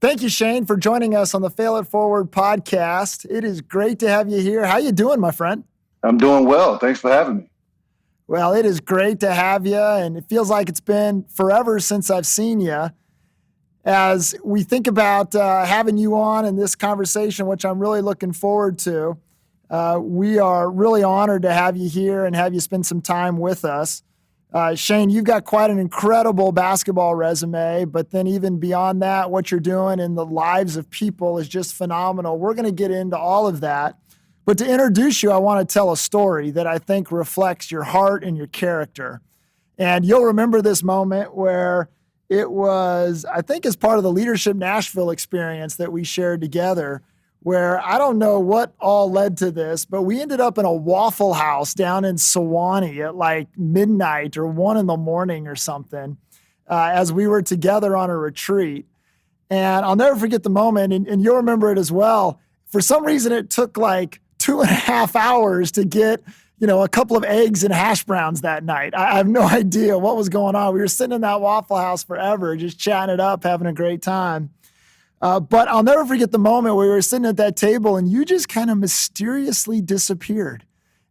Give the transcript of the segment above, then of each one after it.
Thank you, Shane, for joining us on the Fail It Forward podcast. It is great to have you here. How you doing, my friend? I'm doing well. Thanks for having me. Well, it is great to have you, and it feels like it's been forever since I've seen you. As we think about having you on in this conversation, which I'm really looking forward to, we are really honored to have you here and have you spend some time with us. Shane, you've got quite an incredible basketball resume, but then even beyond that, what you're doing in the lives of people is just phenomenal. We're going to get into all of that. But to introduce you, I want to tell a story that I think reflects your heart and your character. And you'll remember this moment where it was, I think, as part of the Leadership Nashville experience that we shared together, where I don't know what all led to this, but we ended up in a Waffle House down in Sewanee at like midnight or 1 a.m. or something, as we were together on a retreat. And I'll never forget the moment, and you'll remember it as well. For some reason, it took like 2.5 hours to get, a couple of eggs and hash browns that night. I have no idea what was going on. We were sitting in that Waffle House forever, just chatting it up, having a great time. But I'll never forget the moment where we were sitting at that table and you just kind of mysteriously disappeared.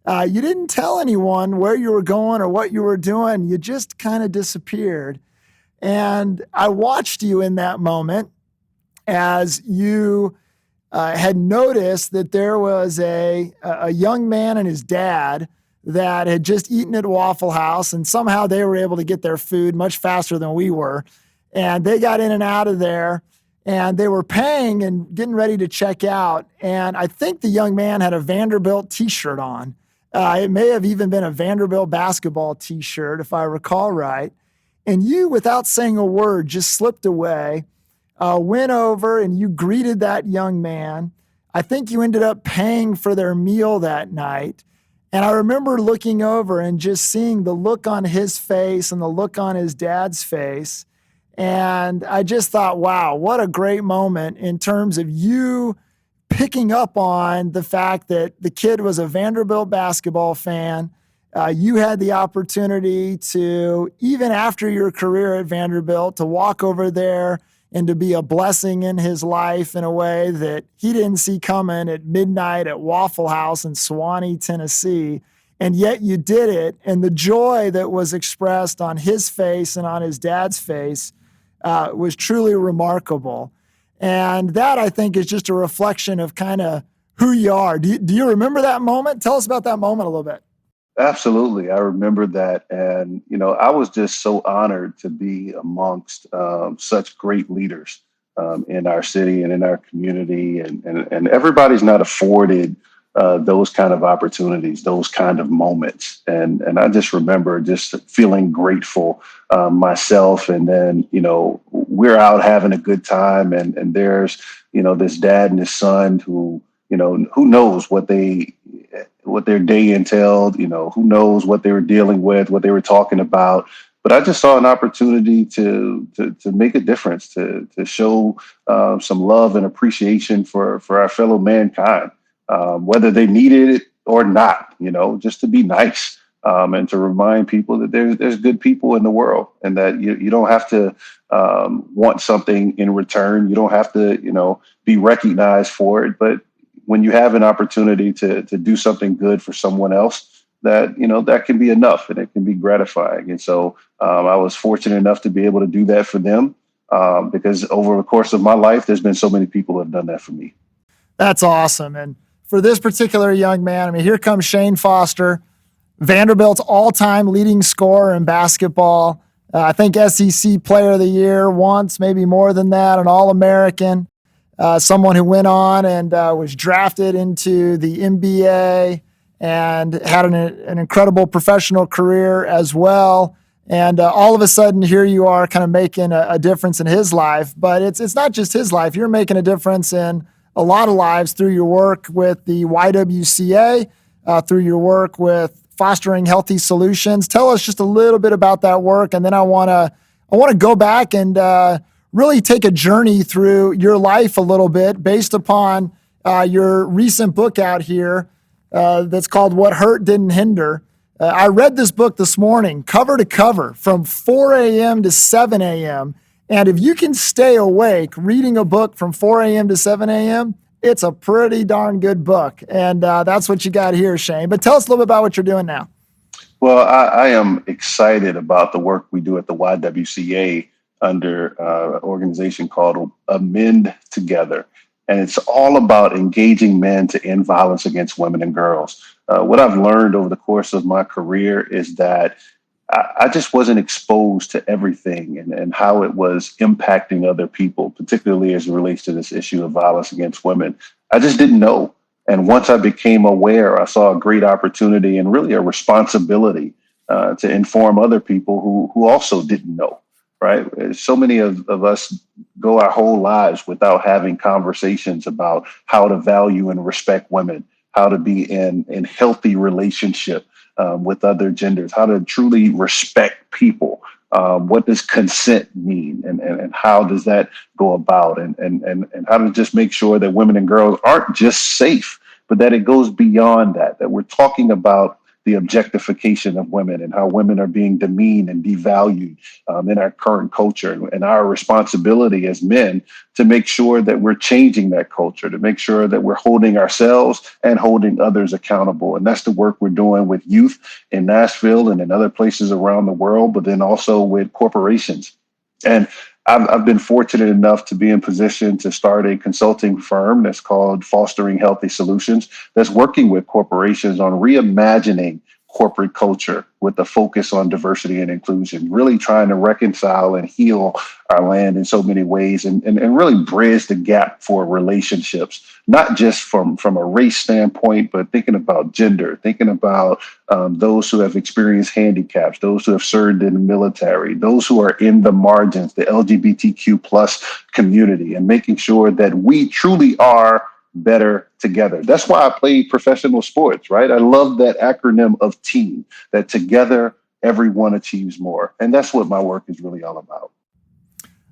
You didn't tell anyone where you were going or what you were doing. You just kind of disappeared. And I watched you in that moment as you had noticed that there was a young man and his dad that had just eaten at Waffle House, and somehow they were able to get their food much faster than we were. And they got in and out of there. And they were paying and getting ready to check out. And I think the young man had a Vanderbilt t-shirt on. It may have even been a Vanderbilt basketball t-shirt, if I recall right. And you, without saying a word, just slipped away, went over and you greeted that young man. I think you ended up paying for their meal that night. And I remember looking over and just seeing the look on his face and the look on his dad's face. And I just thought, wow, what a great moment in terms of you picking up on the fact that the kid was a Vanderbilt basketball fan. You had the opportunity to, even after your career at Vanderbilt, to walk over there and to be a blessing in his life in a way that he didn't see coming at midnight at Waffle House in Sewanee, Tennessee. And yet you did it. And the joy that was expressed on his face and on his dad's face was truly remarkable. And that, I think, is just a reflection of kind of who you are. Do you remember that moment? Tell us about that moment a little bit. Absolutely. I remember that. And, I was just so honored to be amongst such great leaders in our city and in our community. And everybody's not afforded those kind of opportunities, those kind of moments. And I just remember just feeling grateful myself. And then, we're out having a good time. And there's, this dad and his son who knows what their day entailed, who knows what they were dealing with, what they were talking about. But I just saw an opportunity to make a difference, to show some love and appreciation for our fellow mankind. Whether they needed it or not, just to be nice and to remind people that there's good people in the world and that you don't have to want something in return. You don't have to, be recognized for it. But when you have an opportunity to do something good for someone else, that can be enough and it can be gratifying. And so I was fortunate enough to be able to do that for them because over the course of my life, there's been so many people who have done that for me. That's awesome. And for this particular young man, here comes Shan Foster, Vanderbilt's all-time leading scorer in basketball. I think SEC Player of the Year once, maybe more than that, an All-American, someone who went on and was drafted into the NBA and had an incredible professional career as well. And all of a sudden, here you are kind of making a difference in his life. But it's not just his life. You're making a difference in a lot of lives through your work with the YWCA, through your work with Fostering Healthy Solutions. Tell us just a little bit about that work, and then I want to go back and really take a journey through your life a little bit based upon your recent book out here that's called What Hurt Didn't Hinder. I read this book this morning, cover to cover, from 4 a.m. to 7 a.m., And if you can stay awake reading a book from 4 a.m. to 7 a.m., it's a pretty darn good book. And that's what you got here, Shane. But tell us a little bit about what you're doing now. Well, I am excited about the work we do at the YWCA under an organization called Amend Together. And it's all about engaging men to end violence against women and girls. What I've learned over the course of my career is that I just wasn't exposed to everything and how it was impacting other people, particularly as it relates to this issue of violence against women. I just didn't know. And once I became aware, I saw a great opportunity and really a responsibility to inform other people who also didn't know, right? So many of us go our whole lives without having conversations about how to value and respect women, how to be in healthy relationship with other genders, how to truly respect people. What does consent mean, and how does that go about, and how to just make sure that women and girls aren't just safe, but that it goes beyond that we're talking about the objectification of women and how women are being demeaned and devalued in our current culture, and our responsibility as men to make sure that we're changing that culture, to make sure that we're holding ourselves and holding others accountable. And that's the work we're doing with youth in Nashville and in other places around the world, but then also with corporations. And I've been fortunate enough to be in position to start a consulting firm that's called Fostering Healthy Solutions, that's working with corporations on reimagining corporate culture with a focus on diversity and inclusion, really trying to reconcile and heal our land in so many ways, and really bridge the gap for relationships, not just from a race standpoint, but thinking about gender, thinking about those who have experienced handicaps, those who have served in the military, those who are in the margins, the LGBTQ plus community, and making sure that we truly are better together. That's why I play professional sports, right? I love that acronym of team, that together everyone achieves more. And that's what my work is really all about.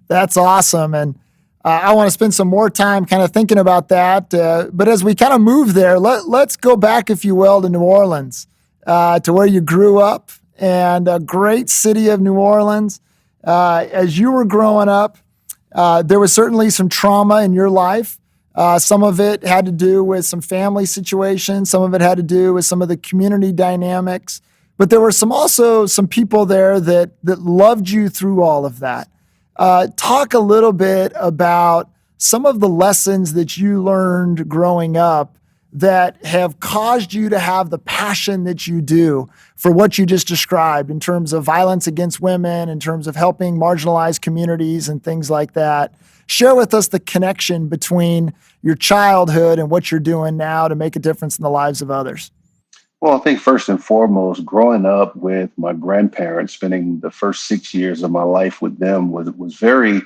That's awesome. And I want to spend some more time kind of thinking about that. But as we kind of move there, let's go back, if you will, to New Orleans, to where you grew up, and a great city of New Orleans. As you were growing up, there was certainly some trauma in your life. Some of it had to do with some family situations. Some of it had to do with some of the community dynamics. But there were also some people there that loved you through all of that. Talk a little bit about some of the lessons that you learned growing up that have caused you to have the passion that you do for what you just described in terms of violence against women, in terms of helping marginalized communities and things like that. Share with us the connection between your childhood and what you're doing now to make a difference in the lives of others. Well, I think first and foremost, growing up with my grandparents, spending the first 6 years of my life with them was very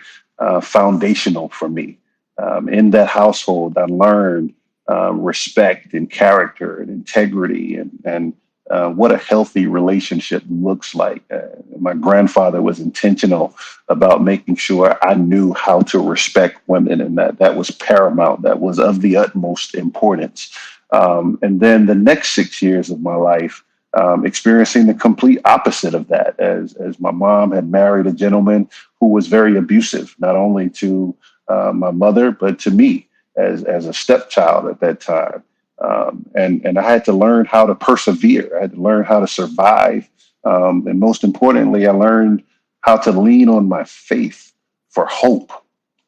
foundational for me. In that household, I learned respect and character and integrity, and what a healthy relationship looks like. My grandfather was intentional about making sure I knew how to respect women, and that was paramount. That was of the utmost importance. And then the next 6 years of my life, experiencing the complete opposite of that, as my mom had married a gentleman who was very abusive, not only to my mother, but to me as a stepchild at that time. And I had to learn how to persevere. I had to learn how to survive. And most importantly, I learned how to lean on my faith for hope.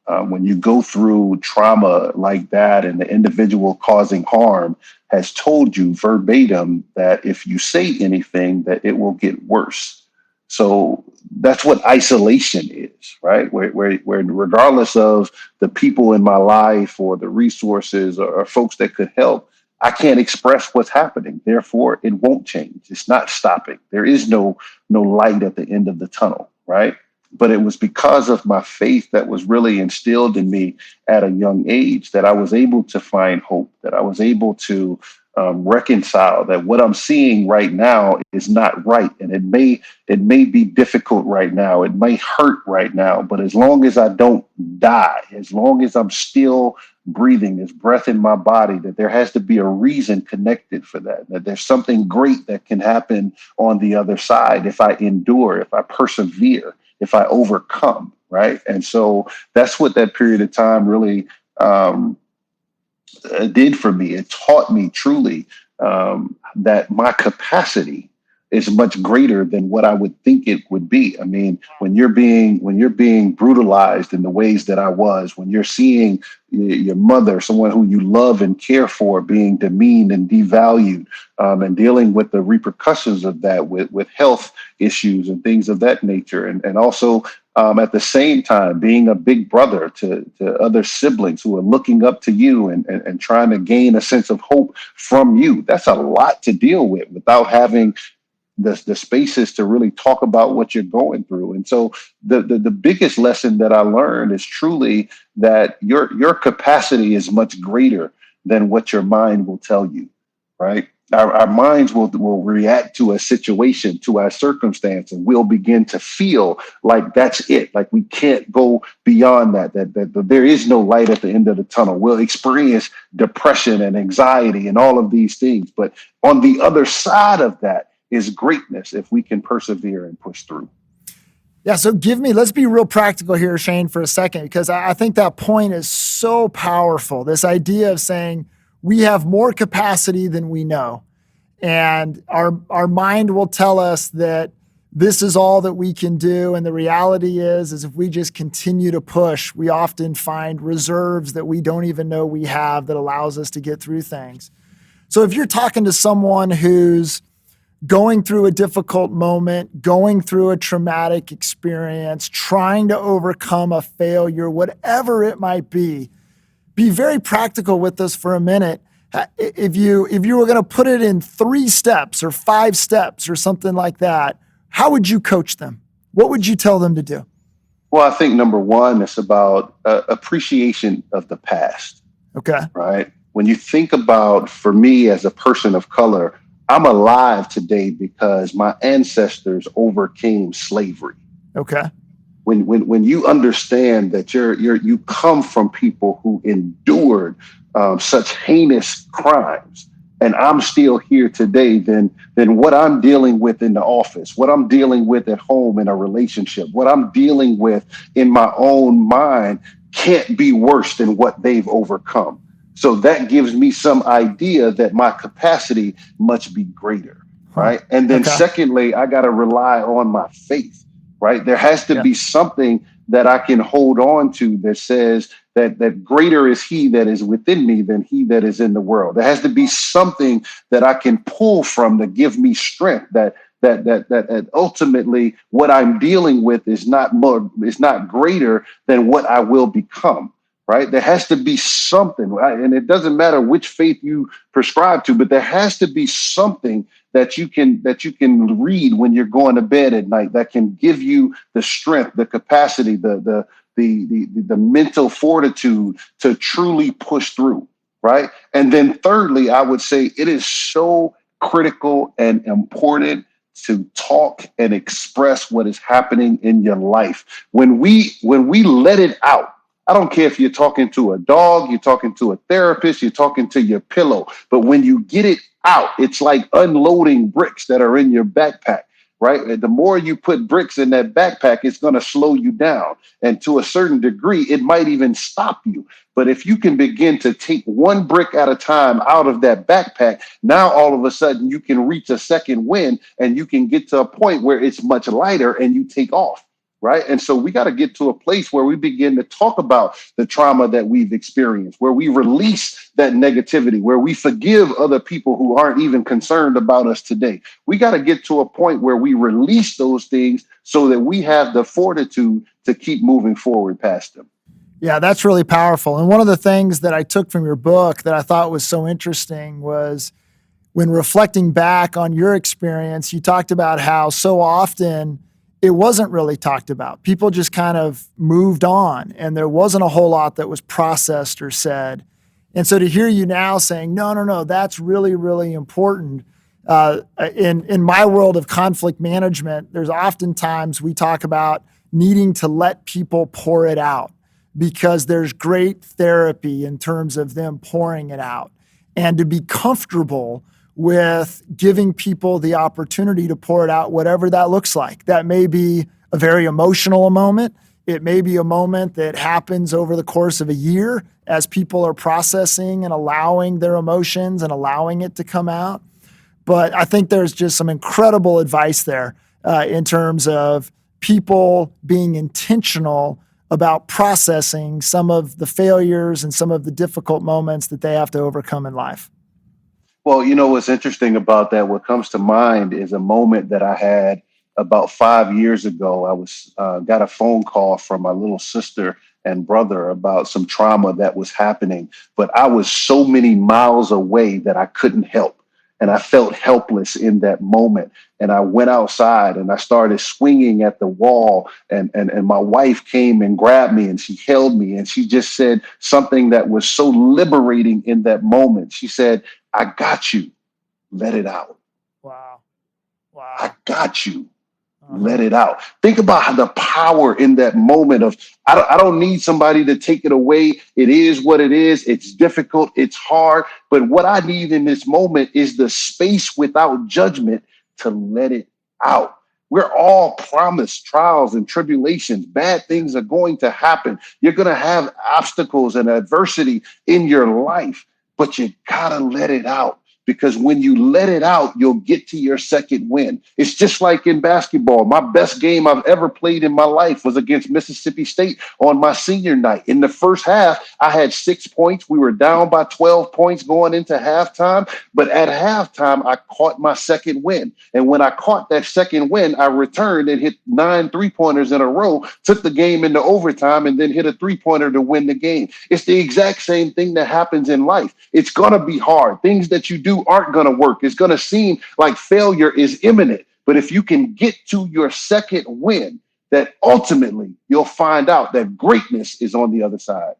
When you go through trauma like that, and the individual causing harm has told you verbatim that if you say anything, that it will get worse. So that's what isolation is, right? Where regardless of the people in my life or the resources or folks that could help, I can't express what's happening. Therefore, it won't change. It's not stopping. There is no light at the end of the tunnel, right? But it was because of my faith that was really instilled in me at a young age that I was able to find hope, that I was able to reconcile that what I'm seeing right now is not right. And it may be difficult right now. It may hurt right now. But as long as I don't die, as long as I'm still breathing, there's breath in my body, that there has to be a reason connected for that there's something great that can happen on the other side if I endure, if I persevere, if I overcome. right? And so that's what that period of time really did for me. It taught me truly that my capacity is much greater than what I would think it would be. I mean, when you're being brutalized in the ways that I was, when you're seeing your mother, someone who you love and care for, being demeaned and devalued, and dealing with the repercussions of that with health issues and things of that nature, and also at the same time, being a big brother to other siblings who are looking up to you and trying to gain a sense of hope from you. That's a lot to deal with without having the spaces to really talk about what you're going through. And so the biggest lesson that I learned is truly that your capacity is much greater than what your mind will tell you, right? Our minds will react to a situation, to our circumstance, and we'll begin to feel like that's it. Like we can't go beyond that there is no light at the end of the tunnel. We'll experience depression and anxiety and all of these things. But on the other side of that is greatness if we can persevere and push through. Yeah. So let's be real practical here, Shane, for a second, because I think that point is so powerful. This idea of saying we have more capacity than we know. And our mind will tell us that this is all that we can do. And the reality is if we just continue to push, we often find reserves that we don't even know we have that allows us to get through things. So if you're talking to someone who's going through a difficult moment, going through a traumatic experience, trying to overcome a failure, whatever it might be very practical with us for a minute. If you were going to put it in 3 steps or 5 steps or something like that, how would you coach them? What would you tell them to do? Well, I think number one, it's about appreciation of the past. Okay. Right. When you think about, for me as a person of color, I'm alive today because my ancestors overcame slavery. Okay. When you understand that you come from people who endured such heinous crimes, and I'm still here today, then what I'm dealing with in the office, what I'm dealing with at home in a relationship, what I'm dealing with in my own mind can't be worse than what they've overcome. So that gives me some idea that my capacity must be greater, right? And then secondly, I got to rely on my faith, right? There has to be something that I can hold on to that says that greater is he that is within me than he that is in the world. There has to be something that I can pull from to give me strength, that ultimately what I'm dealing with is not greater than what I will become. Right. There has to be something, right? And it doesn't matter which faith you prescribe to, but there has to be something that you can read when you're going to bed at night that can give you the strength, the capacity, the mental fortitude to truly push through. Right. And then thirdly, I would say it is so critical and important to talk and express what is happening in your life. When we let it out, I don't care if you're talking to a dog, you're talking to a therapist, you're talking to your pillow, but when you get it out, it's like unloading bricks that are in your backpack, right? And the more you put bricks in that backpack, it's going to slow you down. And to a certain degree, it might even stop you. But if you can begin to take one brick at a time out of that backpack, now all of a sudden you can reach a second wind and you can get to a point where it's much lighter and you take off. Right. And so we got to get to a place where we begin to talk about the trauma that we've experienced, where we release that negativity, where we forgive other people who aren't even concerned about us today. We got to get to a point where we release those things so that we have the fortitude to keep moving forward past them. Yeah, that's really powerful. And one of the things that I took from your book that I thought was so interesting was when reflecting back on your experience, you talked about how so often it wasn't really talked about. People just kind of moved on and there wasn't a whole lot that was processed or said. And so to hear you now saying, no, that's really, really important. In my world of conflict management, there's oftentimes we talk about needing to let people pour it out because there's great therapy in terms of them pouring it out and to be comfortable with giving people the opportunity to pour it out, whatever that looks like. That may be a very emotional moment. It may be a moment that happens over the course of a year as people are processing and allowing their emotions and allowing it to come out. But I think there's just some incredible advice there in terms of people being intentional about processing some of the failures and some of the difficult moments that they have to overcome in life. Well, you know what's interesting about that? What comes to mind is a moment that I had about 5 years ago. I was got a phone call from my little sister and brother about some trauma that was happening, but I was so many miles away that I couldn't help. And I felt helpless in that moment. And I went outside and I started swinging at the wall. And my wife came and grabbed me and she held me. And she just said something that was so liberating in that moment. She said, "I got you. Let it out. Wow. I got you. Let it out." Think about how the power in that moment of, I don't need somebody to take it away. It is what it is. It's difficult. It's hard. But what I need in this moment is the space without judgment to let it out. We're all promised trials and tribulations. Bad things are going to happen. You're going to have obstacles and adversity in your life, but you got to let it out. Because when you let it out, you'll get to your second win. It's just like in basketball. My best game I've ever played in my life was against Mississippi State on my senior night. In the first half, I had 6 points. We were down by 12 points going into halftime. But at halftime, I caught my second win. And when I caught that second win, I returned and hit 9 3-pointers in a row, took the game into overtime, and then hit a 3-pointer to win the game. It's the exact same thing that happens in life. It's going to be hard. Things that you do aren't going to work. It's going to seem like failure is imminent. But if you can get to your second win, that ultimately you'll find out that greatness is on the other side.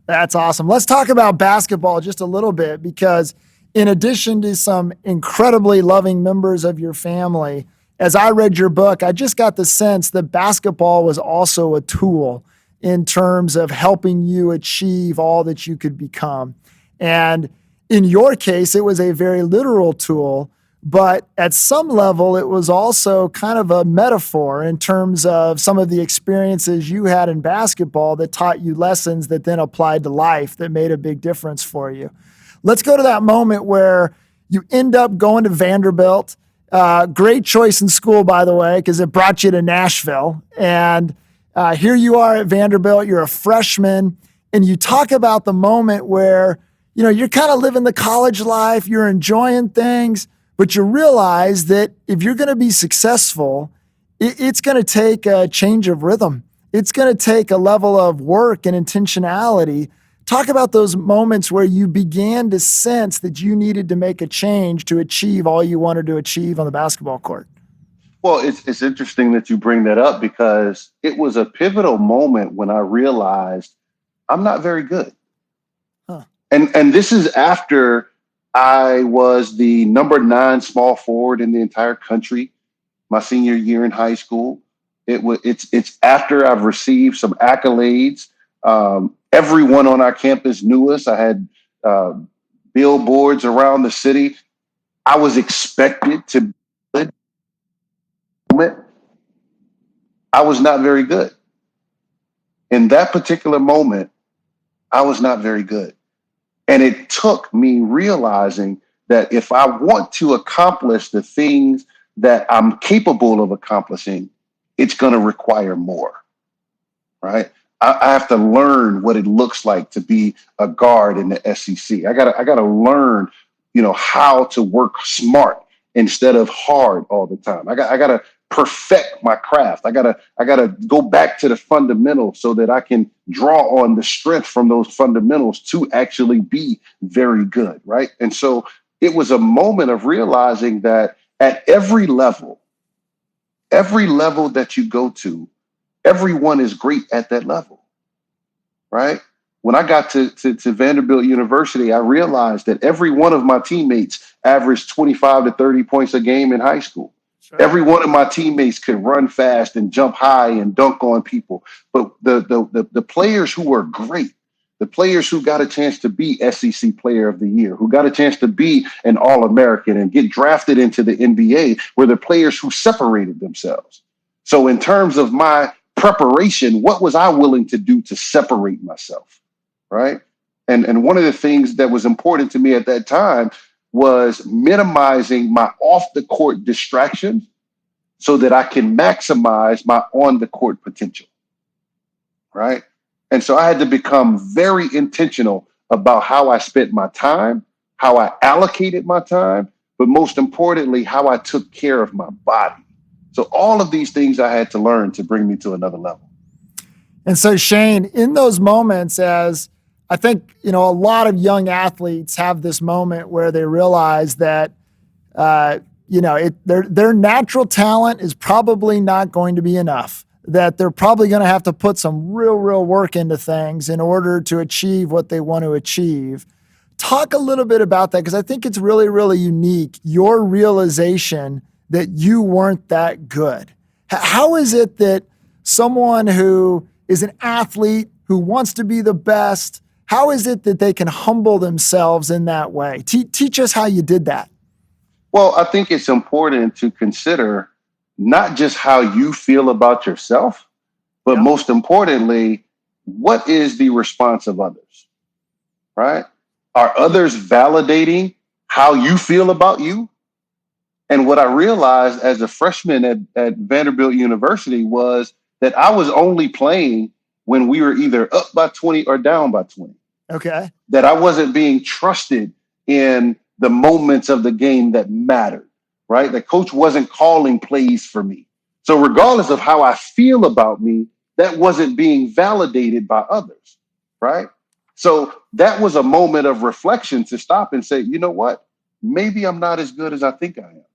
That's awesome. Let's talk about basketball just a little bit, because in addition to some incredibly loving members of your family, as I read your book, I just got the sense that basketball was also a tool in terms of helping you achieve all that you could become. And in your case, it was a very literal tool, but at some level, it was also kind of a metaphor in terms of some of the experiences you had in basketball that taught you lessons that then applied to life that made a big difference for you. Let's go to that moment where you end up going to Vanderbilt. Great choice in school, by the way, because it brought you to Nashville. And here you are at Vanderbilt. You're a freshman, and you talk about the moment where you're kind of living the college life, you're enjoying things, but you realize that if you're going to be successful, it's going to take a change of rhythm. It's going to take a level of work and intentionality. Talk about those moments where you began to sense that you needed to make a change to achieve all you wanted to achieve on the basketball court. Well, it's interesting that you bring that up, because it was a pivotal moment when I realized I'm not very good. And this is after I was the number 9 small forward in the entire country my senior year in high school. It's after I've received some accolades. Everyone on our campus knew us. I had billboards around the city. I was expected to be good. I was not very good. In that particular moment, I was not very good. And it took me realizing that if I want to accomplish the things that I'm capable of accomplishing, it's going to require more, right? I have to learn what it looks like to be a guard in the SEC. I gotta learn, how to work smart instead of hard all the time. I gotta perfect my craft. I gotta go back to the fundamentals so that I can draw on the strength from those fundamentals to actually be very good, right? And so it was a moment of realizing that at every level that you go to, everyone is great at that level, right? When I got to Vanderbilt University, I realized that every one of my teammates averaged 25 to 30 points a game in high school. Sure. Every one of my teammates could run fast and jump high and dunk on people. But the players who were great, the players who got a chance to be SEC Player of the Year, who got a chance to be an All-American and get drafted into the NBA, were the players who separated themselves. So in terms of my preparation, what was I willing to do to separate myself? Right. And one of the things that was important to me at that time was minimizing my off the court distractions so that I can maximize my on the court potential. Right. And so I had to become very intentional about how I spent my time, how I allocated my time, but most importantly, how I took care of my body. So all of these things I had to learn to bring me to another level. And so, Shane, in those moments, as I think, a lot of young athletes have this moment where they realize that, their natural talent is probably not going to be enough, that they're probably going to have to put some real work into things in order to achieve what they want to achieve. Talk a little bit about that, because I think it's really, really unique, your realization that you weren't that good. How is it that someone who is an athlete, who wants to be the best, how is it that they can humble themselves in that way? Teach us how you did that. Well, I think it's important to consider not just how you feel about yourself, but most importantly, what is the response of others, right? Are others validating how you feel about you? And what I realized as a freshman at Vanderbilt University was that I was only playing when we were either up by 20 or down by 20. Okay. That I wasn't being trusted in the moments of the game that mattered, right? The coach wasn't calling plays for me. So regardless of how I feel about me, that wasn't being validated by others, right? So that was a moment of reflection to stop and say, you know what? Maybe I'm not as good as I think I am.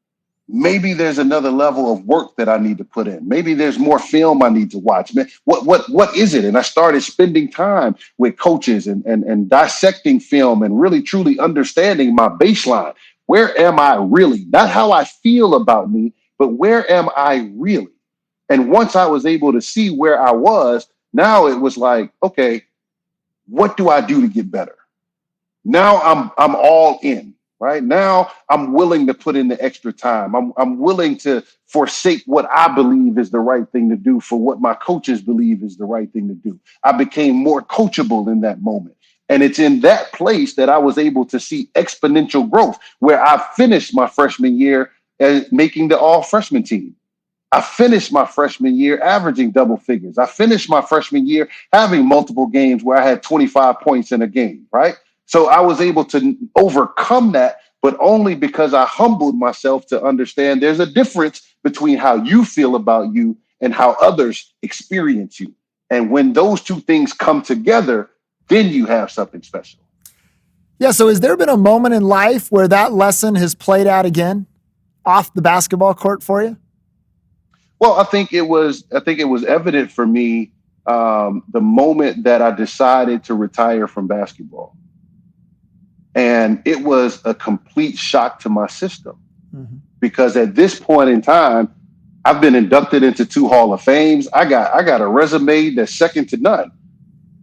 Maybe there's another level of work that I need to put in. Maybe there's more film I need to watch. Man, what is it? And I started spending time with coaches and dissecting film and really truly understanding my baseline. Where am I really? Not how I feel about me, but where am I really? And once I was able to see where I was, now it was like, okay, what do I do to get better? Now I'm all in. Right now, I'm willing to put in the extra time. I'm willing to forsake what I believe is the right thing to do for what my coaches believe is the right thing to do. I became more coachable in that moment. And it's in that place that I was able to see exponential growth, where I finished my freshman year as making the all freshman team. I finished my freshman year averaging double figures. I finished my freshman year having multiple games where I had 25 points in a game, right? So I was able to overcome that, but only because I humbled myself to understand there's a difference between how you feel about you and how others experience you. And when those two things come together, then you have something special. Yeah. So has there been a moment in life where that lesson has played out again off the basketball court for you? Well, I think it was evident for me the moment that I decided to retire from basketball. And it was a complete shock to my system, because at this point in time, I've been inducted into 2 Hall of Fames. I got a resume that's second to none.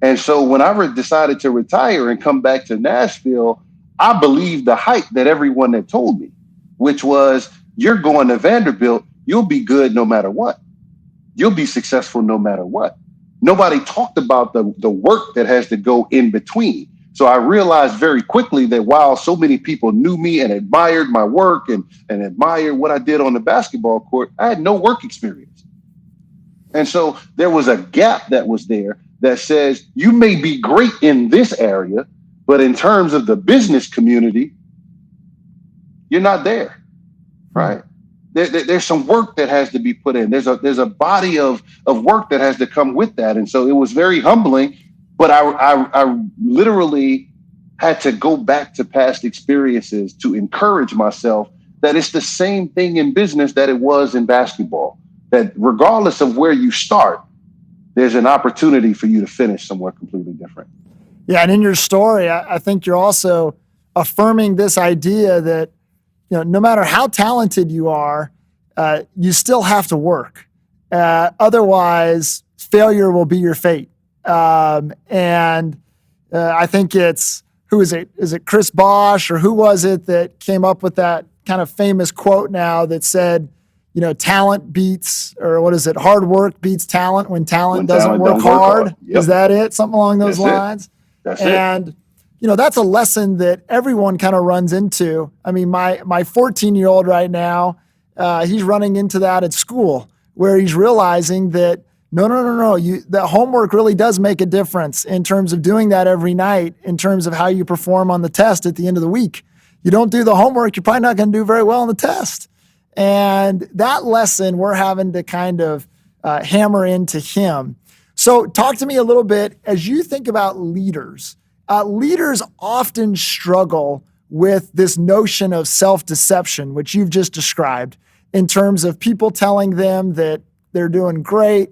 And so when I decided to retire and come back to Nashville, I believed the hype that everyone had told me, which was, you're going to Vanderbilt, you'll be good no matter what. You'll be successful no matter what. Nobody talked about the work that has to go in between. So I realized very quickly that while so many people knew me and admired my work and admired what I did on the basketball court, I had no work experience. And so there was a gap that was there that says, you may be great in this area, but in terms of the business community, you're not there, right? There's some work that has to be put in. There's a body of work that has to come with that. And so it was very humbling. But I literally had to go back to past experiences to encourage myself that it's the same thing in business that it was in basketball, that regardless of where you start, there's an opportunity for you to finish somewhere completely different. Yeah. And in your story, I think you're also affirming this idea that, no matter how talented you are, you still have to work. Otherwise, failure will be your fate. And I think who is it? Is it Chris Bosh or who was it that came up with that kind of famous quote now that said, talent beats, or what is it? Hard work beats talent when talent doesn't talent work don't work hard. hard. Yep. Is that it? Something along those That's lines. That's and, that's a lesson that everyone kind of runs into. I mean, my 14-year-old right now, he's running into that at school, where he's realizing that no, that homework really does make a difference in terms of doing that every night, in terms of how you perform on the test at the end of the week. You don't do the homework, you're probably not going to do very well on the test. And that lesson we're having to kind of hammer into him. So talk to me a little bit, as you think about leaders. Leaders often struggle with this notion of self-deception, which you've just described, in terms of people telling them that they're doing great,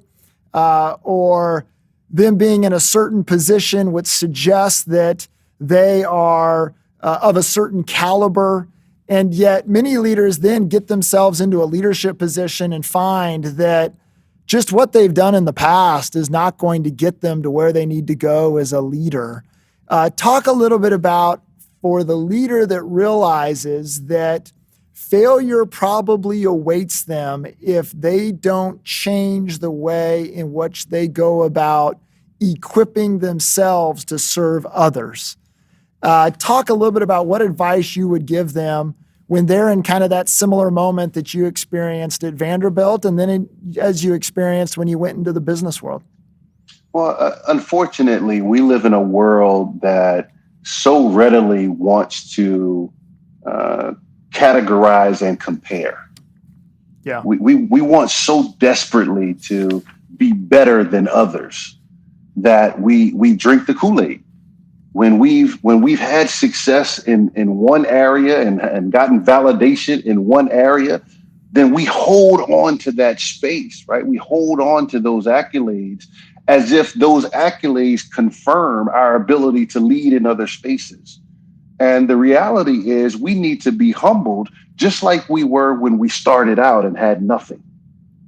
or them being in a certain position which suggests that they are of a certain caliber. And yet many leaders then get themselves into a leadership position and find that just what they've done in the past is not going to get them to where they need to go as a leader. Talk a little bit about, for the leader that realizes that failure probably awaits them if they don't change the way in which they go about equipping themselves to serve others. Talk a little bit about what advice you would give them when they're in kind of that similar moment that you experienced at Vanderbilt, and then as you experienced when you went into the business world. Well, unfortunately, we live in a world that so readily wants to categorize and compare. Yeah. We want so desperately to be better than others that we drink the Kool-Aid. When we've had success in one area and gotten validation in one area, then we hold on to that space, right? We hold on to those accolades as if those accolades confirm our ability to lead in other spaces. And the reality is we need to be humbled just like we were when we started out and had nothing,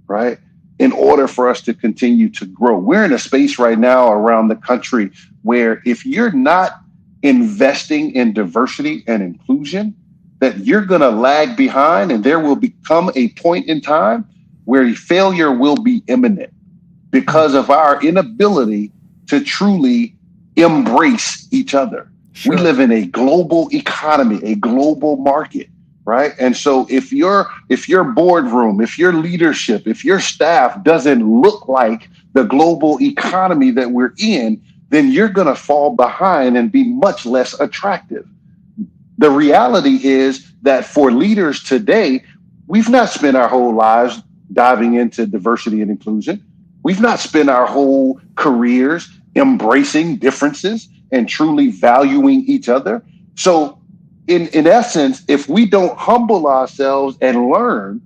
right? In order for us to continue to grow. We're in a space right now around the country where if you're not investing in diversity and inclusion, that you're going to lag behind, and there will become a point in time where failure will be imminent because of our inability to truly embrace each other. Sure. We live in a global economy, a global market, right? And so if your boardroom, if your leadership, if your staff doesn't look like the global economy that we're in, then you're going to fall behind and be much less attractive. The reality is that for leaders today, we've not spent our whole lives diving into diversity and inclusion. We've not spent our whole careers embracing differences and truly valuing each other. So in essence, if we don't humble ourselves and learn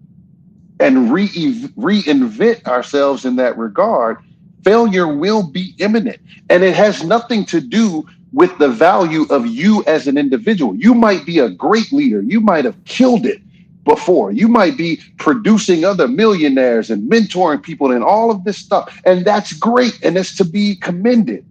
and reinvent ourselves in that regard, failure will be imminent. And it has nothing to do with the value of you as an individual. You might be a great leader. You might have killed it before. You might be producing other millionaires and mentoring people and all of this stuff. And that's great. And it's to be commended.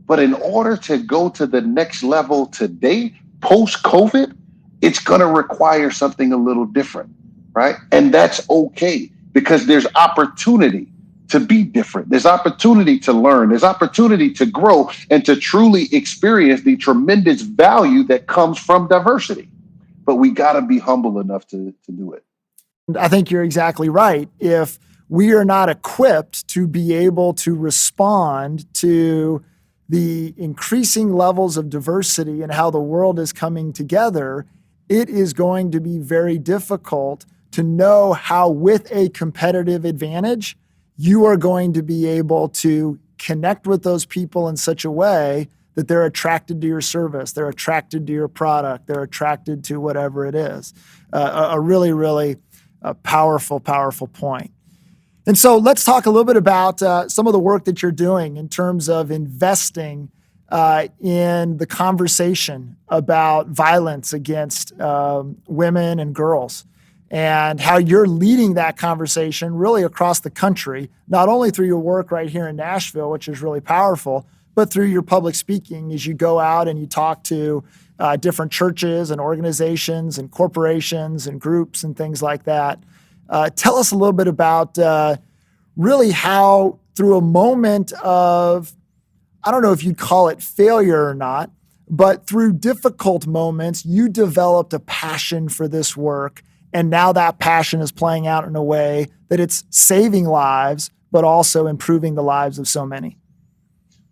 But in order to go to the next level today, post-COVID, it's going to require something a little different, right? And that's okay, because there's opportunity to be different. There's opportunity to learn. There's opportunity to grow and to truly experience the tremendous value that comes from diversity. But we got to be humble enough to do it. I think you're exactly right. If we are not equipped to be able to respond to the increasing levels of diversity and how the world is coming together, it is going to be very difficult to know how, with a competitive advantage, you are going to be able to connect with those people in such a way that they're attracted to your service, they're attracted to your product, they're attracted to whatever it is. A really, really powerful point. And so let's talk a little bit about some of the work that you're doing in terms of investing in the conversation about violence against women and girls, and how you're leading that conversation really across the country, not only through your work right here in Nashville, which is really powerful, but through your public speaking as you go out and you talk to different churches and organizations and corporations and groups and things like that. Tell us a little bit about really how, through a moment of, I don't know if you'd call it failure or not, but through difficult moments, you developed a passion for this work. And now that passion is playing out in a way that it's saving lives, but also improving the lives of so many.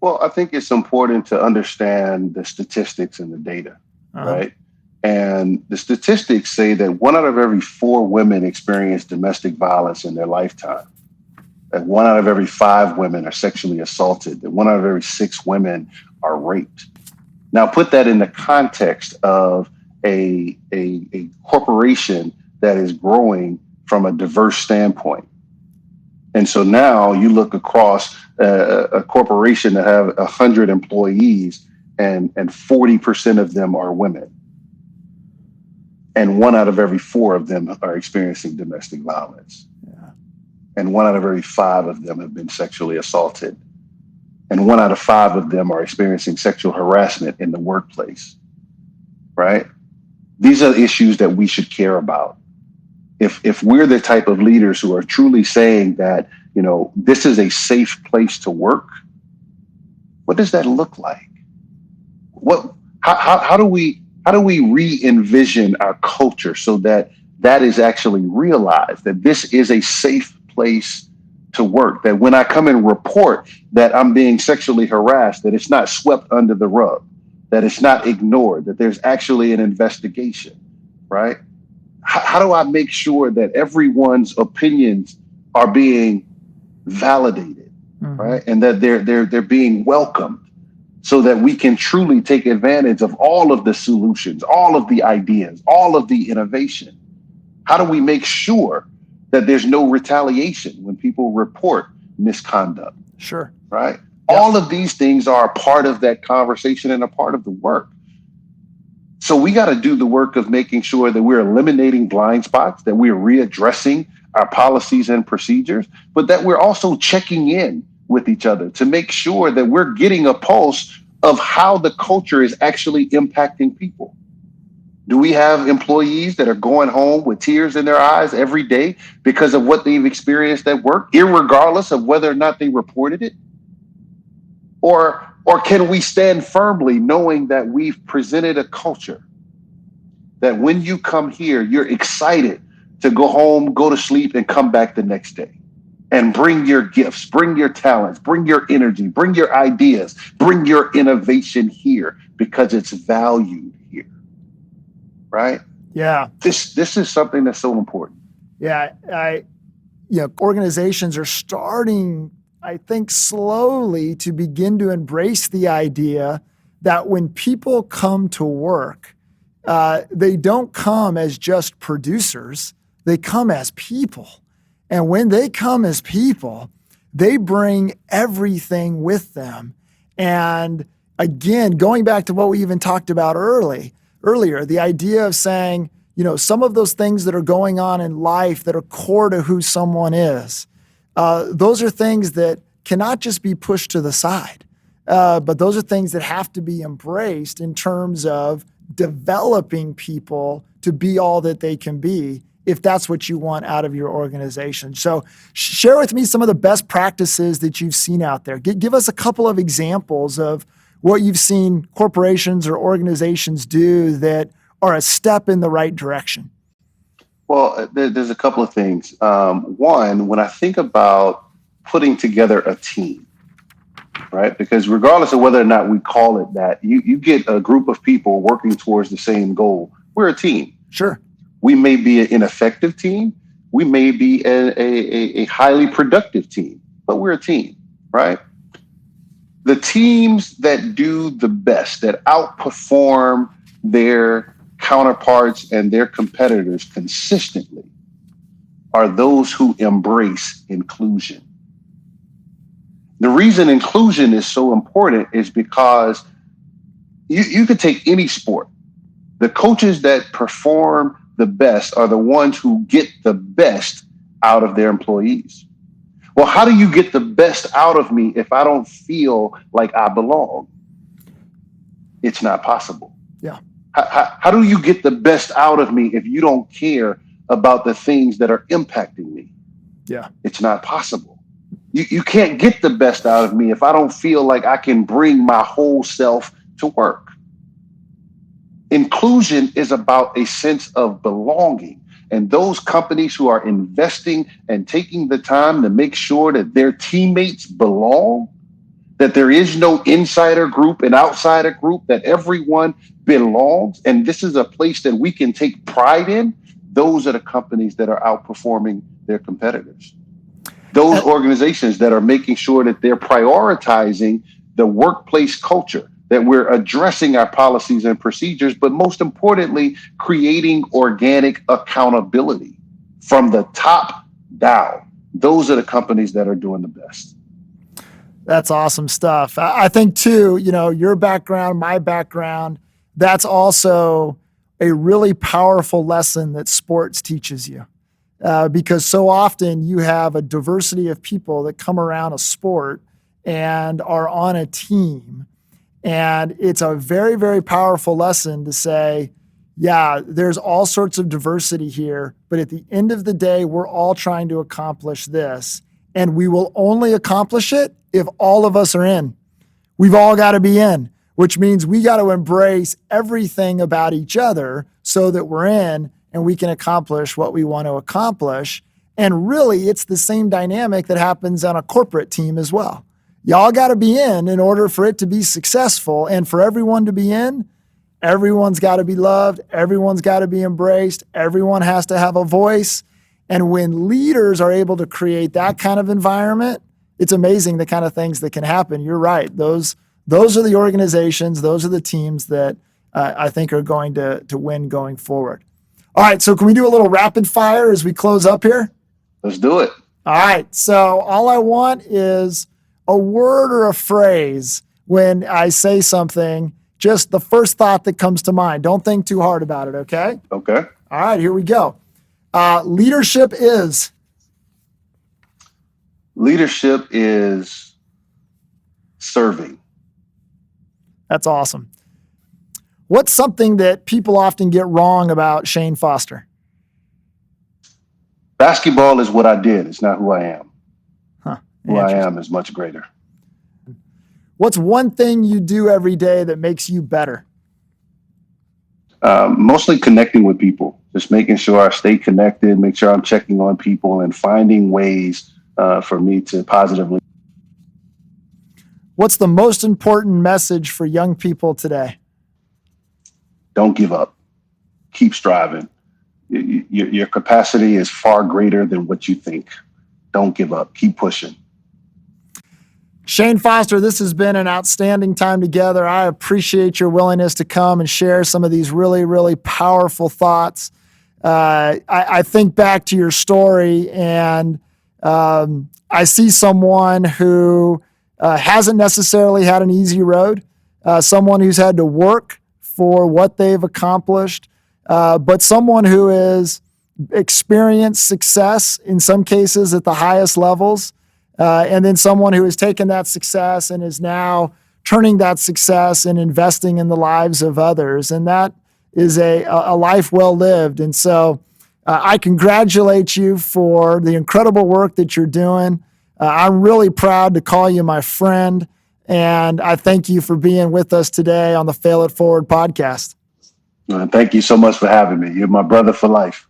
Well, I think it's important to understand the statistics and the data, right? And the statistics say that 1 out of every 4 women experience domestic violence in their lifetime. That 1 out of every 5 women are sexually assaulted. That 1 out of every 6 women are raped. Now, put that in the context of a corporation that is growing from a diverse standpoint. And so now you look across a corporation that have 100 employees and 40% of them are women. And 1 out of every 4 of them are experiencing domestic violence. Yeah. And 1 out of every 5 of them have been sexually assaulted. And 1 out of 5 of them are experiencing sexual harassment in the workplace, right? These are issues that we should care about. If we're the type of leaders who are truly saying that, this is a safe place to work, what does that look like? How do we re-envision our culture so that is actually realized, that this is a safe place to work, that when I come and report that I'm being sexually harassed, that it's not swept under the rug, that it's not ignored, that there's actually an investigation, right? How do I make sure that everyone's opinions are being validated, right? And that they're being welcomed so that we can truly take advantage of all of the solutions, all of the ideas, all of the innovation? How do we make sure that there's no retaliation when people report misconduct? Sure. Right? Yep. All of these things are a part of that conversation and a part of the work. So we got to do the work of making sure that we're eliminating blind spots, that we're readdressing our policies and procedures, but that we're also checking in with each other to make sure that we're getting a pulse of how the culture is actually impacting people. Do we have employees that are going home with tears in their eyes every day because of what they've experienced at work, irregardless of whether or not they reported it? Or can we stand firmly knowing that we've presented a culture that when you come here, you're excited to go home, go to sleep, and come back the next day and bring your gifts, bring your talents, bring your energy, bring your ideas, bring your innovation here because it's valued here. Right? Yeah. This is something that's so important. Yeah. Organizations are starting, I think, slowly to begin to embrace the idea that when people come to work, they don't come as just producers, they come as people. And when they come as people, they bring everything with them. And again, going back to what we even talked about earlier, the idea of saying, some of those things that are going on in life that are core to who someone is, those are things that cannot just be pushed to the side, but those are things that have to be embraced in terms of developing people to be all that they can be, if that's what you want out of your organization. So share with me some of the best practices that you've seen out there. Give us a couple of examples of what you've seen corporations or organizations do that are a step in the right direction. Well, there's a couple of things. One, when I think about putting together a team, right? Because regardless of whether or not we call it that, you get a group of people working towards the same goal. We're a team. Sure. We may be an ineffective team. We may be a highly productive team, but we're a team, right? The teams that do the best, that outperform their counterparts and their competitors consistently, are those who embrace inclusion. The reason inclusion is so important is because you could take any sport. The coaches that perform the best are the ones who get the best out of their employees. Well, how do you get the best out of me if I don't feel like I belong? It's not possible. Yeah. How do you get the best out of me if you don't care about the things that are impacting me. Yeah. It's not possible. You can't get the best out of me if I don't feel like I can bring my whole self to work. Inclusion is about a sense of belonging. And those companies who are investing and taking the time to make sure that their teammates belong, that there is no insider group and outsider group, that everyone belongs, and this is a place that we can take pride in, those are the companies that are outperforming their competitors. Those organizations that are making sure that they're prioritizing the workplace culture, that we're addressing our policies and procedures, but most importantly, creating organic accountability from the top down. Those are the companies that are doing the best. That's awesome stuff. I think too, your background, my background, that's also a really powerful lesson that sports teaches you. Because so often you have a diversity of people that come around a sport and are on a team. And it's a very, very powerful lesson to say, yeah, there's all sorts of diversity here, but at the end of the day, we're all trying to accomplish this. And we will only accomplish it if all of us are in. We've all got to be in, which means we got to embrace everything about each other so that we're in and we can accomplish what we want to accomplish. And really, it's the same dynamic that happens on a corporate team as well. Y'all got to be in order for it to be successful. And for everyone to be in, everyone's got to be loved. Everyone's got to be embraced. Everyone has to have a voice. And when leaders are able to create that kind of environment, it's amazing the kind of things that can happen. You're right. Those are the organizations, those are the teams that I think are going to win going forward. All right, so can we do a little rapid fire as we close up here? Let's do it. All right, so all I want is a word or a phrase when I say something, just the first thought that comes to mind. Don't think too hard about it, okay? Okay. All right, here we go. Leadership is? Leadership is serving. That's awesome. What's something that people often get wrong about Shan Foster? Basketball is what I did. It's not who I am. Who I am is much greater. What's one thing you do every day that makes you better? Mostly connecting with people, just making sure I stay connected, make sure I'm checking on people and finding ways for me to positively. What's the most important message for young people today? Don't give up. Keep striving. Your capacity is far greater than what you think. Don't give up. Keep pushing. Shan Foster, this has been an outstanding time together. I appreciate your willingness to come and share some of these really, really powerful thoughts. I think back to your story and I see someone who hasn't necessarily had an easy road, someone who's had to work for what they've accomplished, but someone who has experienced success in some cases at the highest levels. And then someone who has taken that success and is now turning that success and investing in the lives of others. And that is a life well lived. And so I congratulate you for the incredible work that you're doing. I'm really proud to call you my friend. And I thank you for being with us today on the Fail It Forward podcast. Thank you so much for having me. You're my brother for life.